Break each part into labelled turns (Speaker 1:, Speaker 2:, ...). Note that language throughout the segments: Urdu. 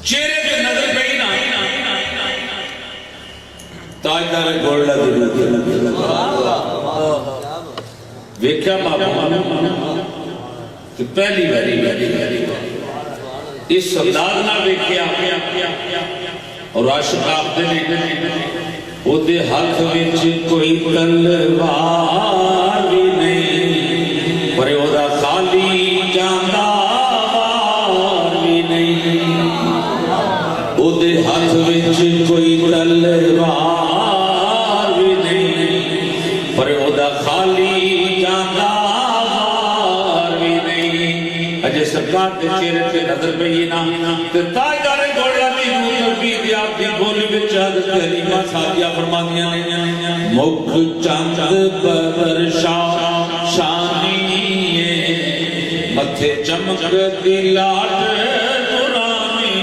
Speaker 1: چہرے پہ نظر پئی نا تاجدار گولڈا دی ویکھیا بابا تو پہلی باری اس انداز نہ ویکھیا اور عاشق آپ نے او دے ہاتھ وچ کوئی تلوار بھی نہیں پر او دا خالی جاندار بھی نہیں او دے ہاتھ وچ کوئی تلوار بھی نہیں پر او دا خالی جاندار بھی نہیں اجے سرکار دے چہرے تے نظر پئی نا تے تاجدار گولڈا دی روح بھی آپ دی بولی وچ حضرت حلیمہ سعدیہ فرماندیاں نے مکھ چند بدر شانی متھے چمکتی لاٹ نورانی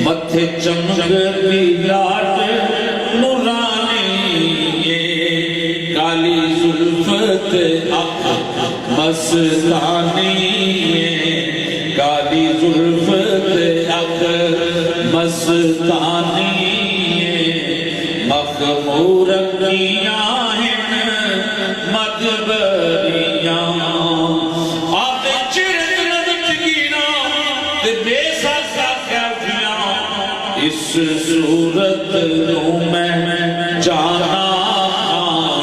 Speaker 1: متھے چمکتی لاٹ نورانی کالی زلفت اکھ مستانی کالی زلفت اکھ مستانی مخمور کیاں ہیں مدبریاں آپ چرت نظر چکینا تے بے ساسا کیا کیا اس صورت نو میں جانا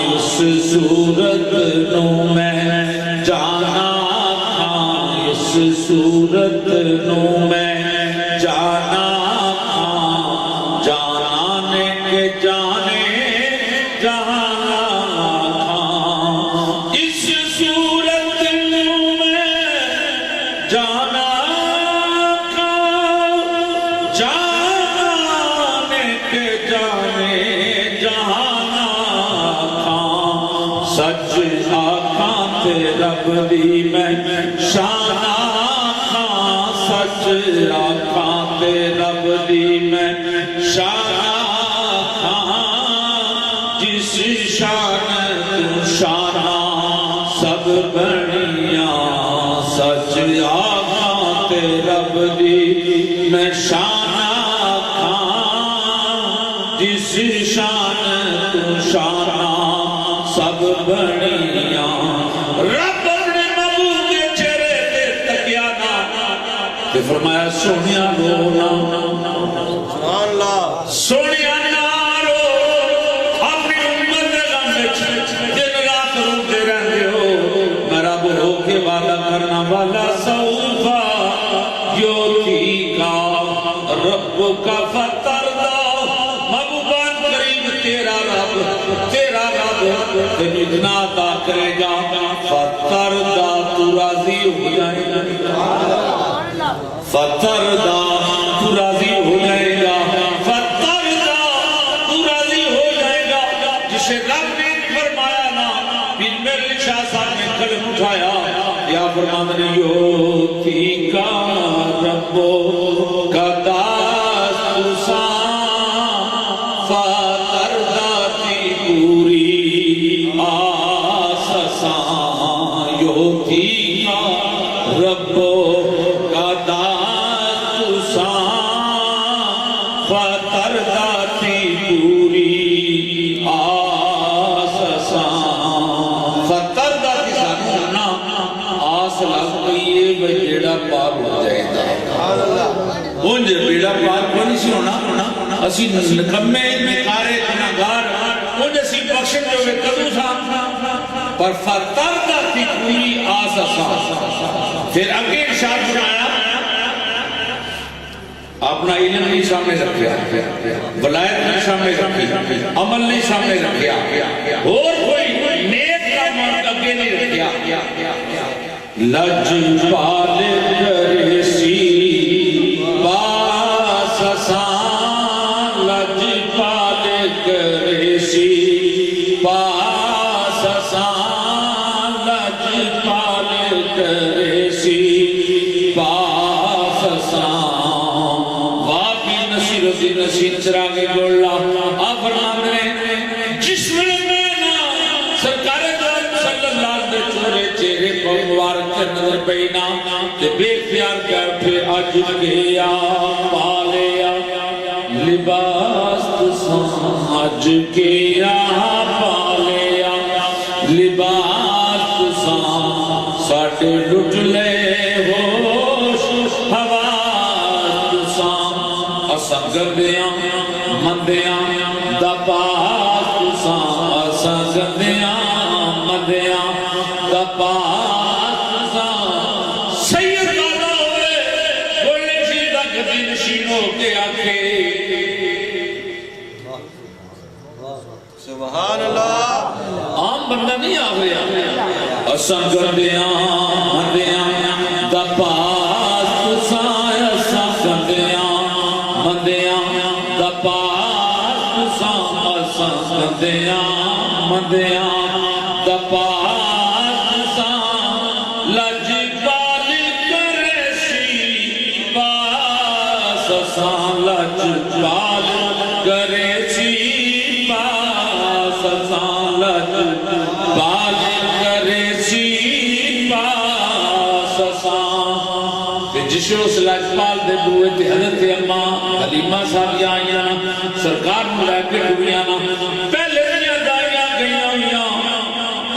Speaker 1: اس صورت نو میں جانا اس صورت نو میں جانا جانے کے جانے جانا اس صورت میں جانا جانے کے جانے جانا سچ آقا تے رب دی میں شانہ سچ آقا تے رب دی میں شانہ جس شان تو شانہ سب بڑیاں سچ آقا تے رب دی میں شانہ جس شان تو شانہ سب بڑیاں رب اپنے محبوب کے چہرے تے تکیا تے فرمایا سونیا رونا سبحان اللہ سونیا نارو اپنی امت غم دن رات روتے رہتے ہو میں رب ہو کے وعدہ کرنا والا سوفا یوتی کا رب کا فتردہ محبوبان قریب تیرا رب تینو اتنا عطا کرے گا فتردہ تو راضی ہو جائے گا فتردہ تو راضی ہو جائے گا فتردہ تو راضی ہو جائے گا جسے رب نے فرمایا نا پھر میرے شاہ صاحب نے قلم اٹھایا یا فرمانے یوتی کا ربو کا داستسان فتردہ تی پوری آسسان یوتی کا ربو بیڑا پار کو نہیں سی ہونا اسی نکمے نکارے گناہگار انج اسی بخشن جو میں کدو سا پر فتردہ تھی پوری آس اسا پھر اگے ارشاد فرمایا اپنا علم نہیں سامنے رکھیا ولایت نہیں سامنے رکھی عمل نہیں سامنے رکھیا اور کوئی نیک کا مرد اگے نہیں رکھیا لج پال کرسی لج پال کرسی پاس سان لج پال کرسی پاس سان واقعی نصیر دی نصیر چراغی گولا آپ فرمان رہے جس میں نا سرکار دو صلی اللہ علیہ چورے چہرے کو مبارک نظر نظر پینا تے بے اختیار کر پھر اج گیا پالیا لباس اج گیا پالیا لباس ساڈے لٹ لے ہوش حواس اساں گندیاں مندیاں دا پاس اساں گندیاں مندیاں دا پاس سید دادا ہوئے بولے سیدھا گدی نشین ہو کے آکھے
Speaker 2: سبحان اللہ
Speaker 1: عام بندہ نہیں آ گیا اساں گندیاں مندیاں دا پاس اساں گندیاں مندیاں دا پاس اساں گندیاں مندیاں دا پاس لج پال کرے سی پاس اساں لج پال کرے سی پاس اساں لج پال کرے سی پاس اساں جسے اس لجپال دے بوئے تے حضرت اماں حلیمہ صاحب آئیاں سرکار ملائے کے ڈویاں پہلے دنیا دائیاں گئیاں ہویاں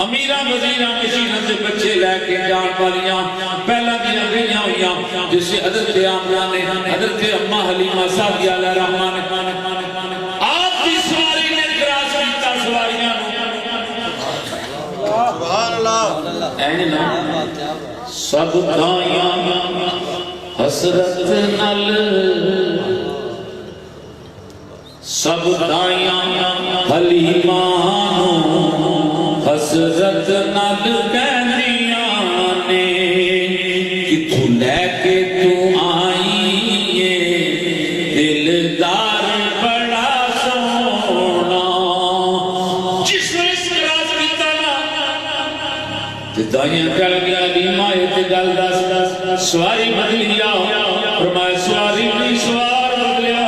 Speaker 1: امیرہ وزیرہ مشینہ سے بچے لے کے جان والیاں پہلا دنیا گئیاں ہویاں جسے حضرت آمنہ نے حضرت اماں حلیمہ صاحب علیہ رحمان آپ کی سواری نے کراس کیتا سواریاں
Speaker 2: سبحان اللہ
Speaker 1: اینی نا سب دائیاں حسرت نل سب دائیاں حلیمانوں حسرت نل کہنیاں نے کہ تو لے کے تو آئیے دلدار بڑا سونا جس نے اس راز کی تنا دائیاں کر گیا حلیمہ یہ گل دس سواری بدلیا فرمایا سواری نہیں سوار بدلیا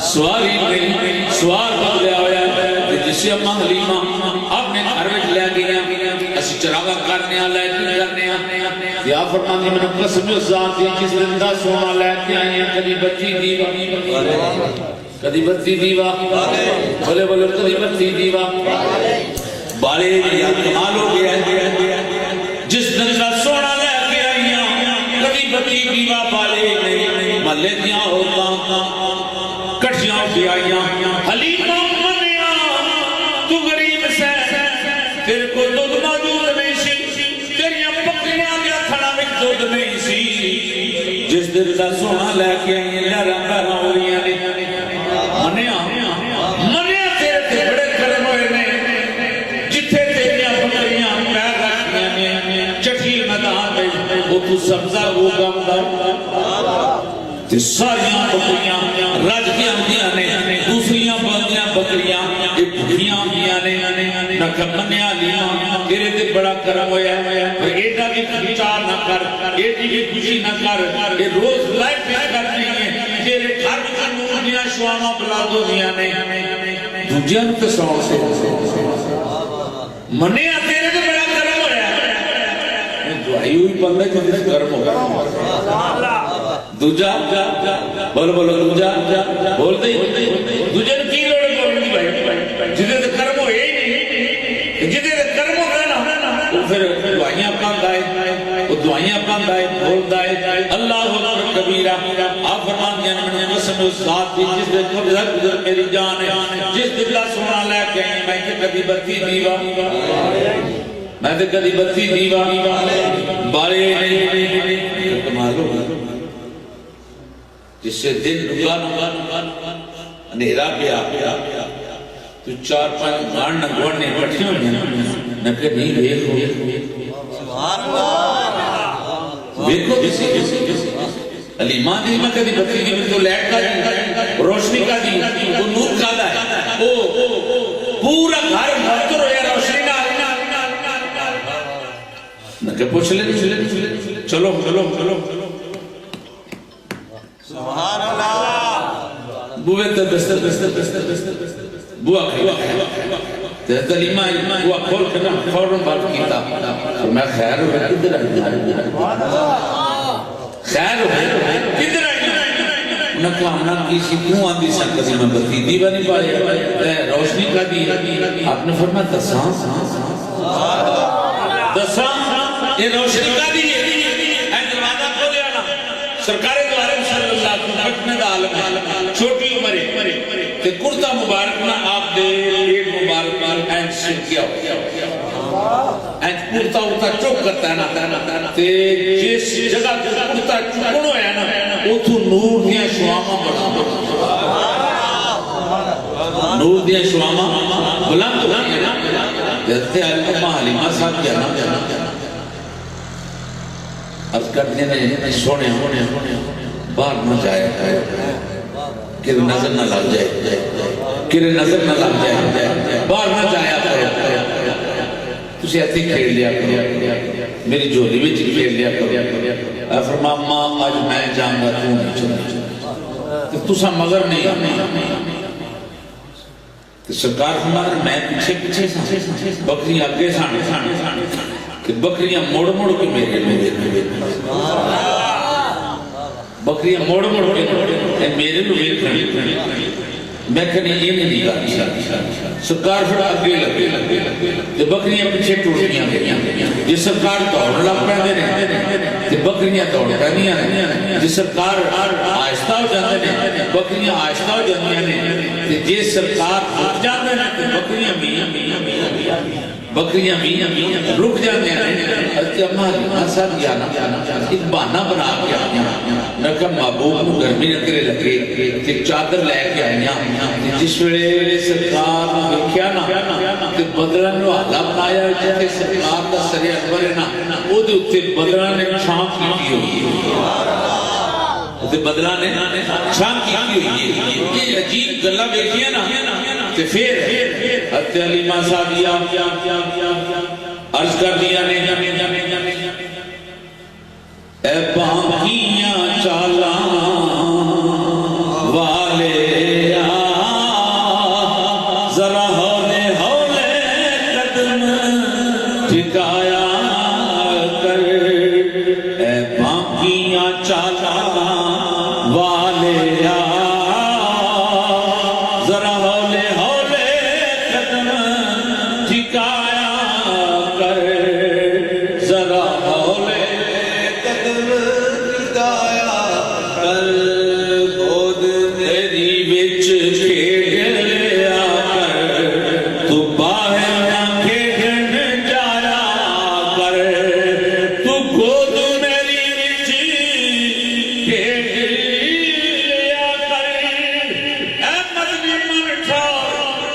Speaker 1: سواری نہیں سوار بدلیا ہوا جسے اماں حلیمہ اپنے گھر میں لے گیا اسی چراغا کرنے لے کے یا فرماندی میں قسم ذات دی جس دن دا سونا لے کے آئی ہیں کدی بتی دیوا کدی بتی دیوا بولے بولے کدی بتی دیوا بارے یا کمال ہو گیا جس دن کا سونا لے کے آئیاں کبھی بتی دیوا بالے نہیں ملے دیاں ہوتا کٹھیاں ہو کے آئیاں حلیمہ منیا تو غریب سے تیرے کو دودھ موجود نہیں سی تیریاں بکریاں دیا تھڑا میں دودھ نہیں سی جس دن کا سونا لے کے آئیاں لہراں بہراں ہو رہی ہیں منیا منیا تیرے تے بڑے کرم ہوئے نے جتھے تیریاں بکریاں پیر رکھیاں نے چٹھیل میدان میں وہ تو سبزہ وہ گمدہ تے ساریاں بکریاں رج کے آندیاں نے دوسریاں بندیاں بکریاں یہ بھڑیاں آندیاں نے نہ کمنیاں لیاں تیرے تے بڑا کرم ہویا پر ایڈا بھی خچار نہ کر ایڈی بھی خوشی نہ کر یہ روز لائف نہ کرنی ہے تیرے گھر میں نوریاں شواما بلا دو دیاں نے دنیا تے سوال سے منیا تیرے تے بڑا کرم ہویا دعائی ہوئی بندے جنہیں کرم ہویا دوجہ بولو بولو دوجہ بول دے دوجہ کی لوڑے بولنی بھائی جنہیں تے کرم ہوئے ہی نہیں جنہیں تے کرم ہو گئے نا وہ پھر دعائیاں پاند آئے وہ دعائیاں پاند آئے بول دائے اللہ اکبر کبیرہ آپ فرمان دیا میں نے مسلم اس ذات دی جس دے قبضہ گزر میری جان ہے جس دے بلا سونا لے کے آئی میں کہ کبھی بتی دیوا میں تے کبھی بتی دیوا بارے نہیں کمال ہو جس سے دن نگا نیرا گیا تو چار پانچ گھاڑ نہ گوڑنے پٹھیوں نے نہ کہ نہیں دیکھو
Speaker 2: سبحان اللہ
Speaker 1: دیکھو کسی علیمہ دی میں کدی بتی دی میں تو لیٹ کا دی روشنی کا دی وہ نور کا دا ہے پورا گھر مہتر ہو یا روشنی نہ نہ کہ پوچھ لے چلو
Speaker 2: سبحان اللہ
Speaker 1: بوے تے بستر بوا کھڑا حضرت علیمہ ہوا کھول کے نا فوراً بات کیتا تو میں خیر ہوئے کدھر آئی خیر ہوئے کدھر آئی انہوں نے کہا ہمنا کسی کیوں آندھی سنکتی میں بتی دی بنی پائے روشنی کا دی آپ نے فرمایا دساں یہ روشنی کا دی ہے دروازہ کھولے آنا سرکار دوارے صلی اللہ علیہ وسلم حکمت عالم چھوٹی عمرے کہ کرتا مبارک نہ آپ دے ایک مبارک اینچ سے کیا ہو اینچ کرتا ہوتا چوک کرتا ہے نا تے جس جگہ کرتا چکنو ہے نا وہ تو نور دیا شواما بڑا نور دیا شواما بلند ہو گیا نا جہتے علمہ حلیمہ صاحب کیا نا عرض کرنے میں سونے باہر نہ جائے کہ نظر نہ لگ جائے باہر نہ جایا تُسے ایسی کھیل لیا کرو میری جولی بھی کھیل لیا کرو فرما ماں آج میں جاؤں گا تو نہیں چلا تُسا مگر نہیں سرکار ہمارا میں پیچھے بکری آگے سانے کہ بکریاں موڑ کے میرے بکریاں موڑ کے میرے کھڑی میں کہنے یہ نہیں گاڑی سرکار پھر آگے لگے بکریاں پیچھے ٹوٹ گیا جس سرکار دوڑ لگ پہنے رہے بکریاں دوڑ پہنی ہیں جس سرکار آہستہ ہو جاتے ہیں بکریاں آہستہ ہو جاتی ہیں جس سرکار رک جاتے ہیں بکریاں رک جاتے ہیں حضرت صاحب جانا ایک بہانہ بنا کے رکھا محبوب کو گرمی نہ کرے لگے چادر لے کے آئیاں جس ویلے سرکار دیکھیا نا کہ بدران نو حالا بنایا جیسے سرکار دا سرے انور ہے نا وہ دے اتے بدران نے چھان کی ہوئی بدلہ نے شام کی ہوئی یہ عجیب گلہ بیٹھیا نا کہ پھر حضرت علیمہ صاحبیہ عرض کر دیا نے اے باقیاں چالان والے ذرا ہولے قدم ٹھکایا کر اے باقیاں چالان والے ذرا ہولے قدم ٹھکایا کر ذرا ہولے قدم ٹھکایا کر گود میری بچ کھیلیا کر تو باہر نہ کھیلن جایا کر تو گود میری بچ کھیلیا کر اے مدنی منٹھا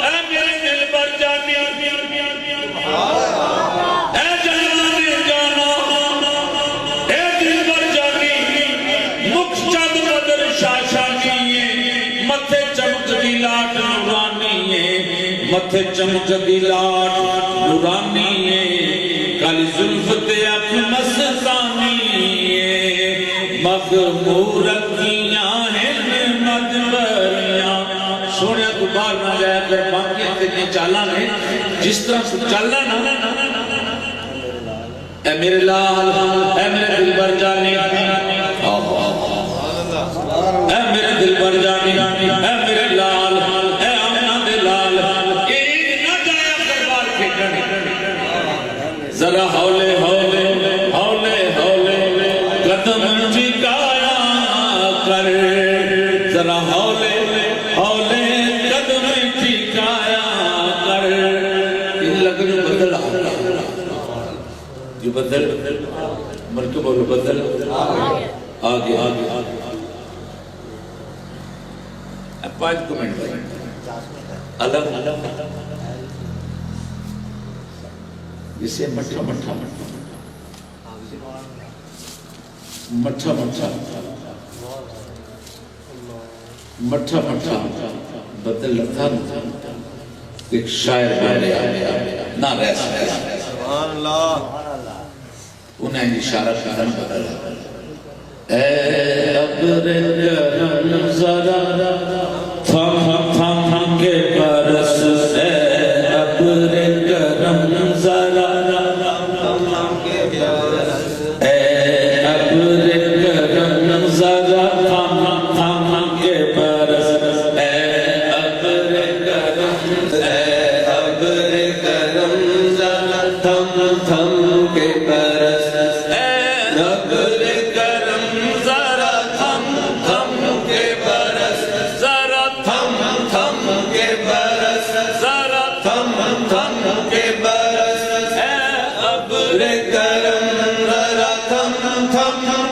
Speaker 1: اے میرے دل پر جانی اے جانان جانا اے دل پر جانی مکھ چند بدر شاشانی متھے چمک دی لاٹ نورانی متھے چمک دی لاٹ نورانی کالی زلف تے اکھ مستانی مغمور کیاں ہیں مدبریاں سونے کو باہر نہ جایا کر باقی اتنی چالا نہیں جس طرح سے چالنا نا اے میرے لال اے میرے دل بر جانی اے میرے دل بر جانی اے میرے لال اے آمنہ دے لال ایک نہ جایا کر بار کھیٹن ذرا ہولے ہولے ہولے ہولے قدم ٹھکایا کر ذرا ہولے ہولے قدم ٹھکایا کر یہ لگ جو بدل جو بدل مرکب اور بدل آگے آگے پانچ کمنٹ الگ جسے مٹھا مٹھا مٹھا مٹھا مٹھا مٹھا بدل لگتا ایک شاعر بولے نہ رہ
Speaker 2: سبحان اللہ
Speaker 1: انہیں اشارہ کرنا بدل اے ابر کرم ذرا تھم تھم کے برس اے ابر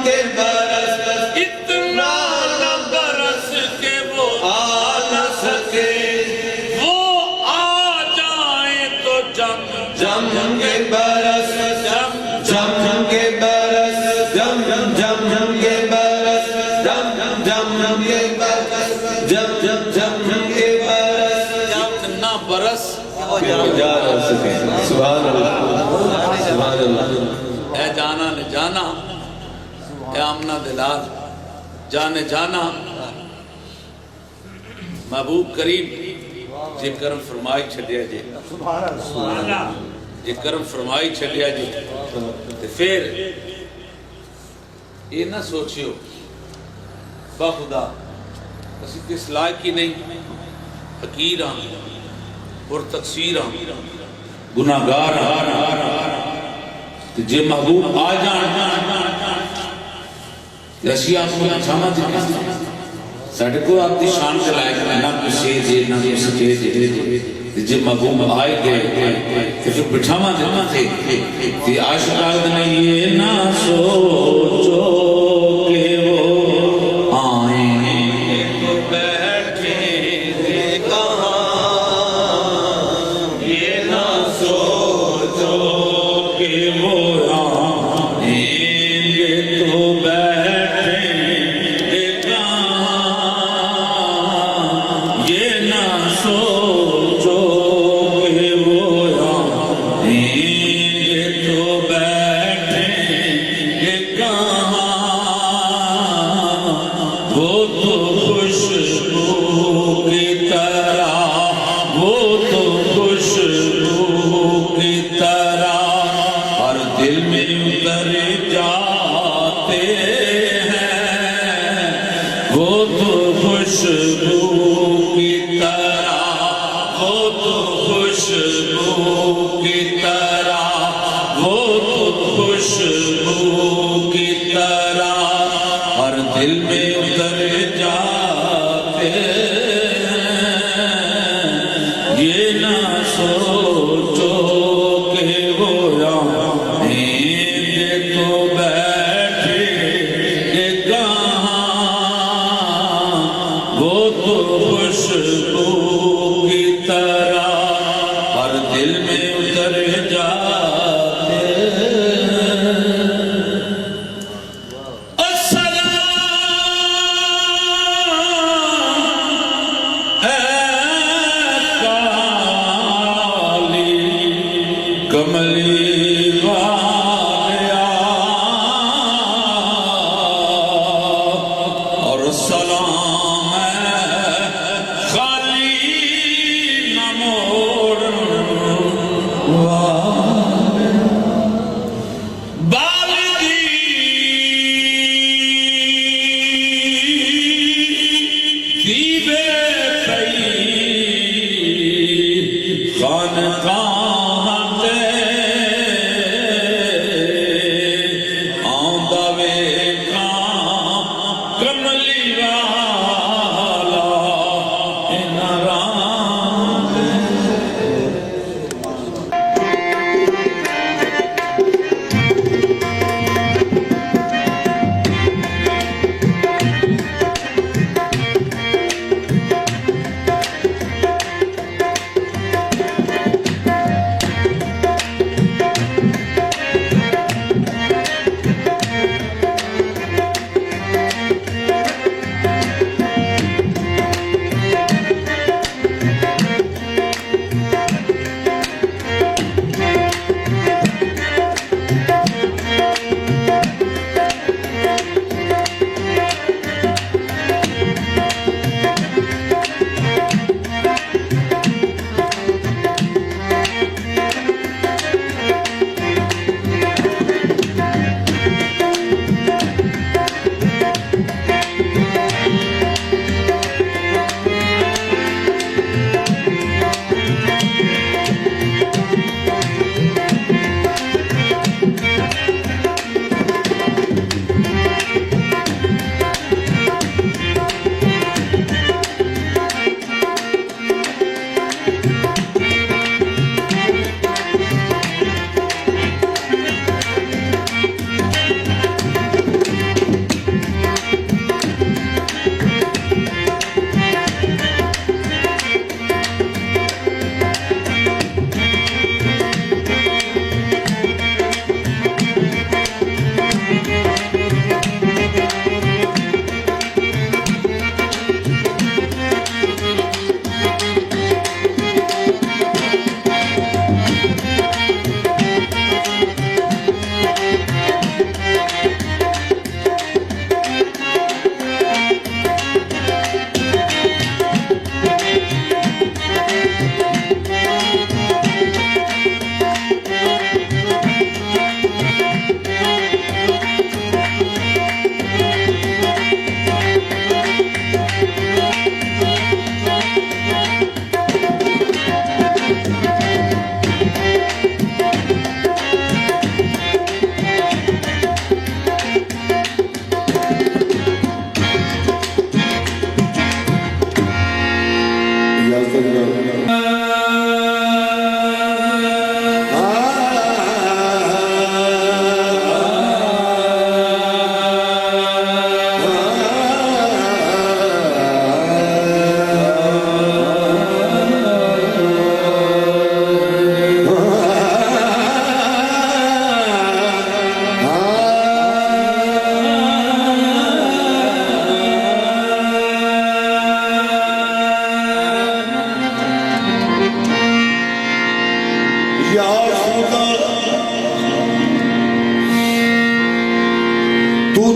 Speaker 2: کے برس
Speaker 1: اتنا نہ برس کے وہ
Speaker 2: آ نہ سکے
Speaker 1: وہ آ جائیں تو جم
Speaker 2: جم کے برس جم کے برس جم کے برس جم کے برس جم کے برس
Speaker 1: اتنا برس
Speaker 2: جا سکے سبحان اللہ سبحان اللہ
Speaker 1: اے جانا نے جانا اے آمنہ دلال جانے جانا محبوب کریم جے کرم فرمائی چھڑیا جے جے کرم فرمائی چھڑیا جے تو پھر یہ نہ سوچیو با خدا اسی کس لائق کی نہیں حقیر ہاں اور تقصیر ہاں گناہگار ہاں جے محبوب آ جان اسی آپ کو چھانا دیکھا ساڑھے کو آپ دی شان کے لائق میں نہ کسی جے نہ کسی جے جے محبوب آئے گئے تو پھر بٹھاما دینا تھے کہ عاشقات نے یہ نہ سوچو کہ وہ آئیں تو بیٹھے کہاں یہ نہ سوچو کہ وہ آئیں تو بیٹھے کہاں یہ نہ سوچو کہ وہ آئیں تو بیٹھے کہاں وہ تو خوشبو کی طرح وہ تو خوشبو کی طرح اور دل میں اتر جاتے ہیں وہ تو خوشبو کی طرح وہ تو خوشبو کی طرح وہ تو خوشبو کی طرح اور دل میں اتر جاتے ہیں یہ نہ سوچو کہ وہ آئیں تو بیٹھے کہاں وہ تو خوشبو کی طرح اور دل میں اتر جاتے ہیں۔ السلام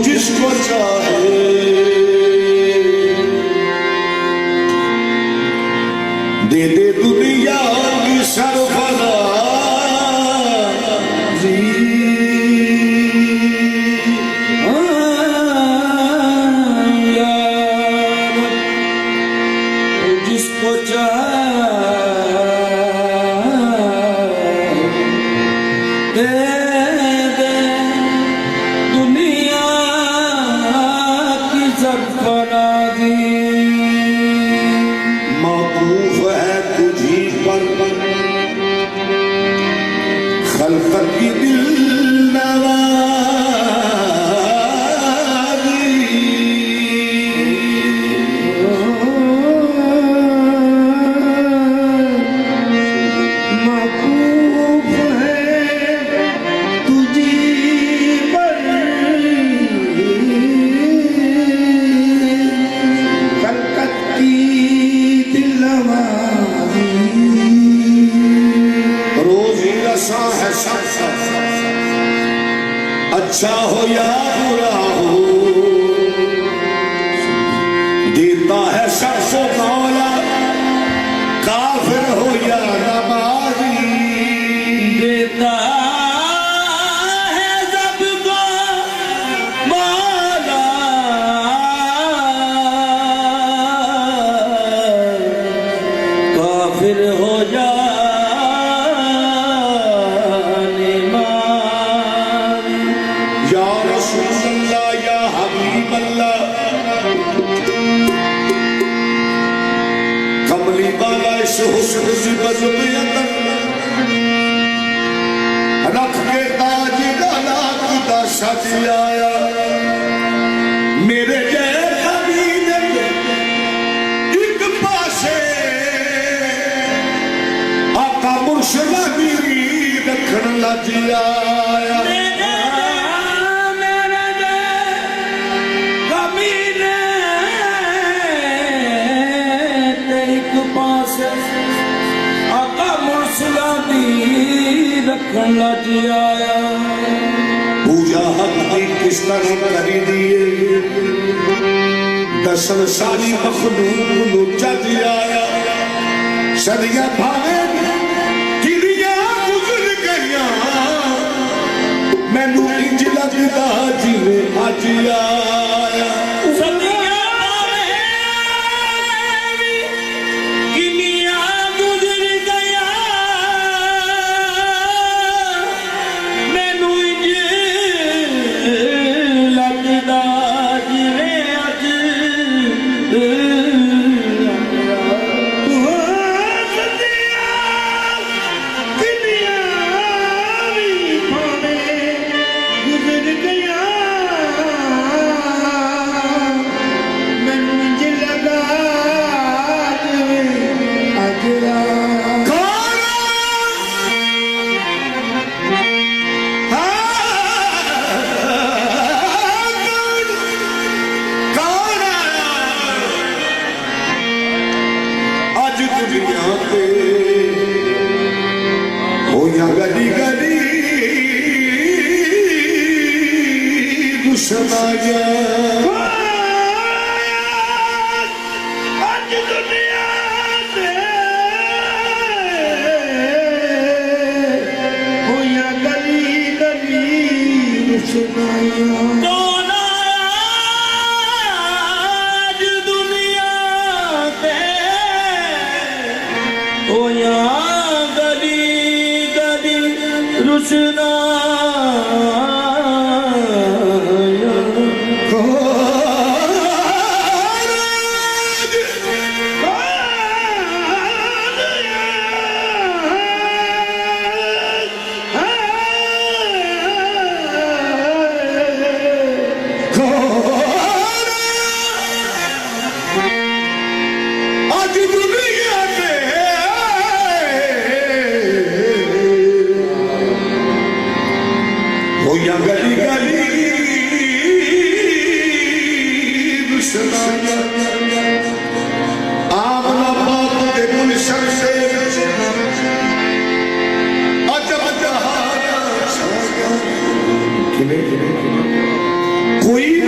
Speaker 3: جس کو چاہے دے دے دنیا کی سرفرازی
Speaker 1: جس کو چاہے دے دے دنیا کی سرفرازی
Speaker 3: موقوف ہے تجھی پر خلقت کی دل نوازی
Speaker 1: معقوف ہے تجھی پر
Speaker 3: خلقت کی دل نوازی روزی رساں ہے سب اچھا ہو یا برا ہو دیتا ہے سب کو مولا کافر ہو یا نمازی
Speaker 1: دیتا ہے سب کو مولا کافر ہو جا
Speaker 3: یا رسول اللہ یا حبیب اللہ کملی بالا اس حسن سی بزم اندر رکھ کے تاج ڈالا خدا سج آیا میرے جیسا بھی ایک پاسے آقا مرشد بھی رکھن لج آیا
Speaker 1: رکھن لج آیا
Speaker 3: پوجا حق کی کس طرح کری دیے دسن ساری مخلوق نو جج آیا صدیاں بھاوے کلیاں گزر گئیاں مینوں انج لگدا جویں اج آیا گلی گلی سنایا
Speaker 1: آج دنیا سے ہویا گلی گلی سنایا آج دنیا سے ہویا گلی گلی رسنا
Speaker 3: گلی گلی سنایا آمنا بات کے گلشن سے عجب جہاں کوئی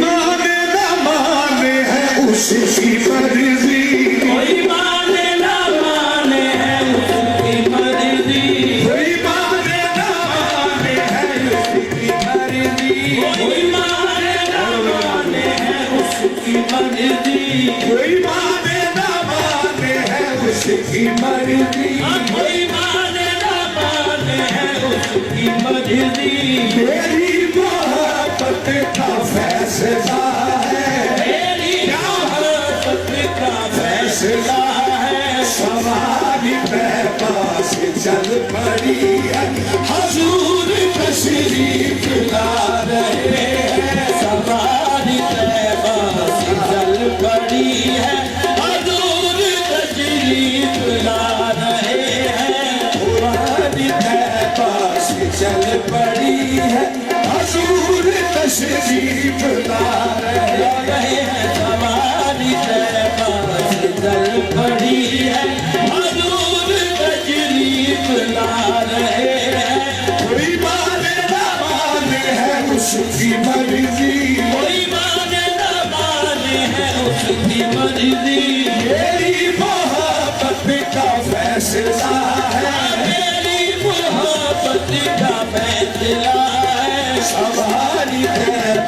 Speaker 1: مرضی
Speaker 3: کوئی مانے نہ مانے ہے اس کی مرضی
Speaker 1: کوئی مانے نہ مانے ہے اس کی مرضی
Speaker 3: میری محبت کا فیصلہ ہے
Speaker 1: میری محبت کا فیصلہ ہے
Speaker 3: سواری پاس چل پڑی ہے حضور تشریف لا رہے ہیں
Speaker 1: سواری طیبہ سے چل پڑی ہے حضور تشریف لا رہے ہیں
Speaker 3: سواری پاس چل پڑی ہے حضور تشریف لا رہے ہیں
Speaker 1: سواری طیبہ سے چل پڑی ہے حضور تشریف لا رہے ہیں
Speaker 3: کوئی مانے نہ مانے ہے اس کی مرضی
Speaker 1: کوئی مانے نہ مانے ہے اس کی مرضی
Speaker 3: میری محبت کا فیصلہ ہے
Speaker 1: میری محبت کا فیصلہ ہے
Speaker 3: سواری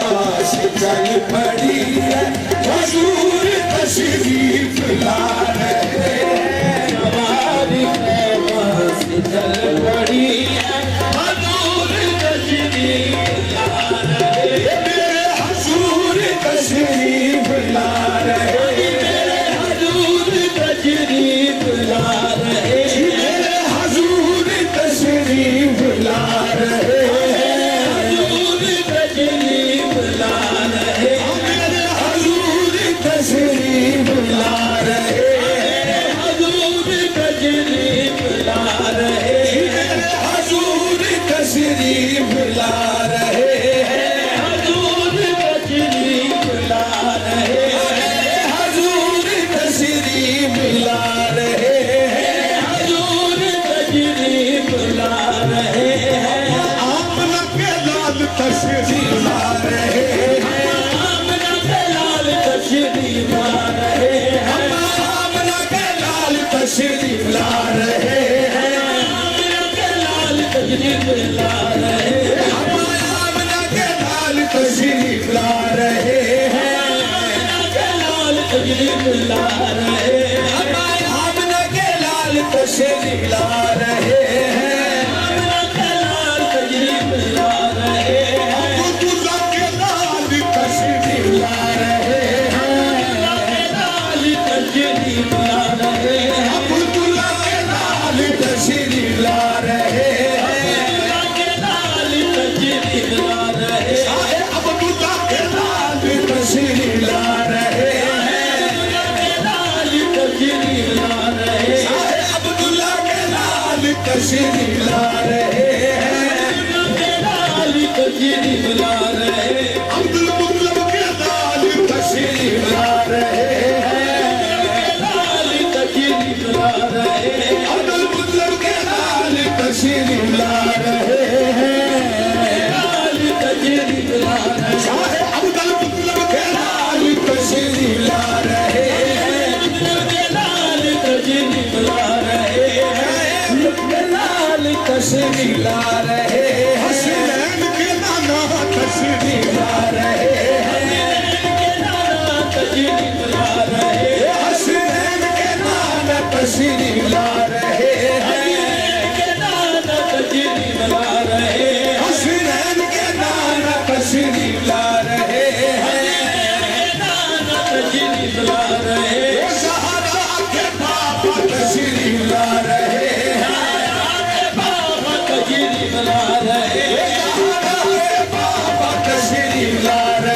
Speaker 3: پاس چل پڑی ہے حضور تشریف لا رہے ہیں
Speaker 1: سواری طیبہ سے چل پڑی ہے حضور تشریف لا رہے ہیں
Speaker 3: میرے حضور تشریف لا رہے ہیں
Speaker 1: حضور تشریف لا رہے ہیں
Speaker 3: میرے حضور تشریف لا رہے ہیں
Speaker 1: حضور تشریف لا رہے ہیں
Speaker 3: میرے حضور تشریف لا رہے ہیں
Speaker 1: حضور تشریف لا رہے ہیں
Speaker 3: حضور تشریف لا رہے ہیں
Speaker 1: حضور تشریف لا رہے ہیں
Speaker 3: حضور تشریف لا رہے ہیں
Speaker 1: حضور تشریف لا رہے ہیں
Speaker 3: آمنہ کے لال تشریف لا رہے ہیں
Speaker 1: آمنہ کے لال تشریف لا رہے ہیں
Speaker 3: آمنہ کے لال تشریف لا رہے ہیں
Speaker 1: آمنہ کے لال تشریف لا رہے ہیں
Speaker 3: آمنہ کے لال تشریف لا رہے ہیں
Speaker 1: آمنہ کے لال تشریف لا رہے ہیں
Speaker 3: آمنہ کے لال تشریف لا رہے ہیں
Speaker 1: آمنہ کے لال تشریف لا رہے ہیں
Speaker 3: عبداللہ کے لال تشریف لا رہے ہیں
Speaker 1: لال تشریف لا رہے ہیں
Speaker 3: عبداللہ کے لال تشریف لا رہے ہیں
Speaker 1: کے لال تشریف لا رہے ہیں
Speaker 3: عبداللہ کے لال تشریف لا رہے ہیں
Speaker 1: لال تشریف لا رہے ہیں
Speaker 3: عبداللہ کے لال تشریف لا رہے ہیں
Speaker 1: لال تشریف لا رہے ہیں
Speaker 3: عبدالمطلب کے لال تشریف لا رہے ہیں
Speaker 1: لال تشریف لا رہے ہیں
Speaker 3: عبدالمطلب کے لال تشریف لا رہے ہیں
Speaker 1: لال تشریف لا رہے ہیں
Speaker 3: عبدالمطلب کے لال تشریف لا رہے ہیں
Speaker 1: لال تشریف لا رہے ہیں
Speaker 3: لال تشریف لا رہے ہیں حسین کے نانا تشریف لا رہے ہیں
Speaker 1: لالا تشریف لا رہے ہیں
Speaker 3: حسین کے نانا تشریف لا رہے ہیں
Speaker 1: لالا تشریف لا رہے ہیں
Speaker 3: حسین کے نانا تشریف لا رہے ہیں
Speaker 1: لالا تشریف لا رہے ہیں
Speaker 3: زہرا کے پاپا تشریف لا رہے ہیں
Speaker 1: بابا تشریف لا رہے ہیں
Speaker 3: زہرا کے پاپا تشریف لا رہے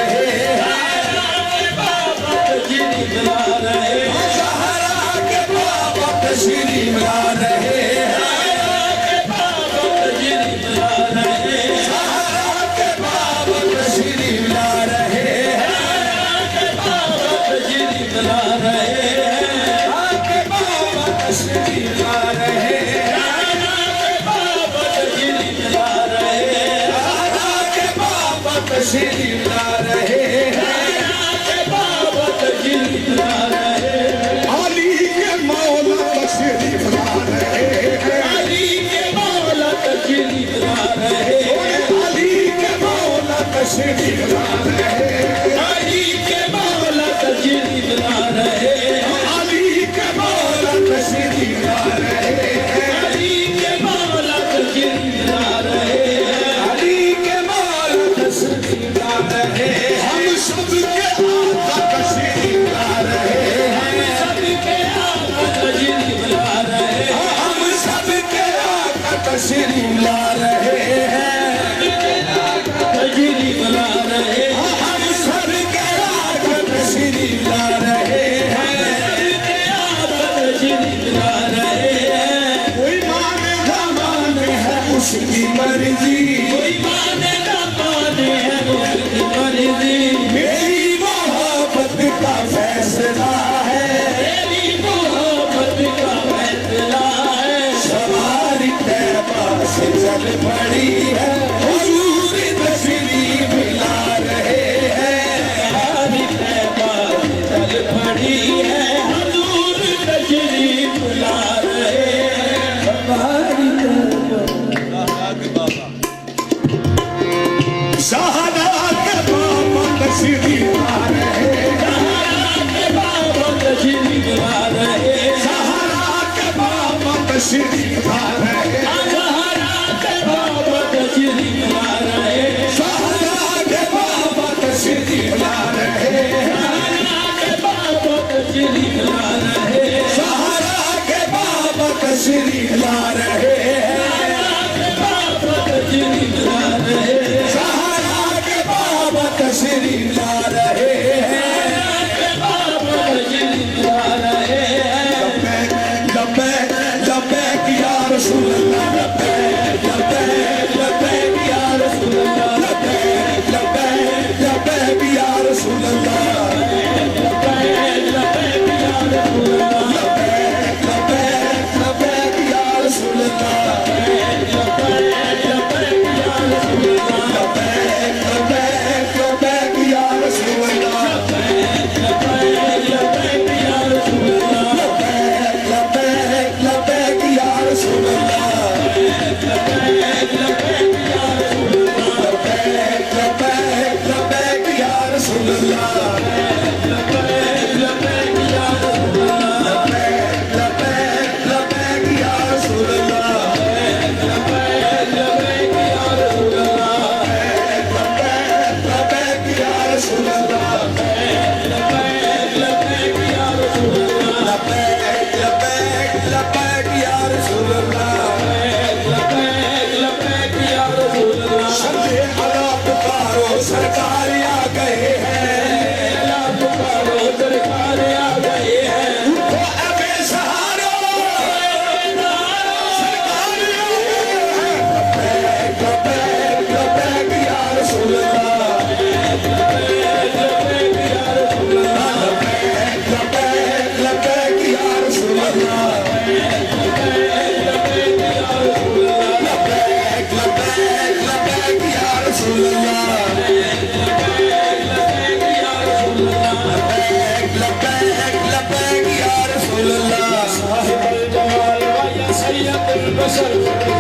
Speaker 3: البشر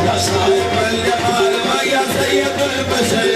Speaker 3: يا صاحب الجمال ويا سيد البشر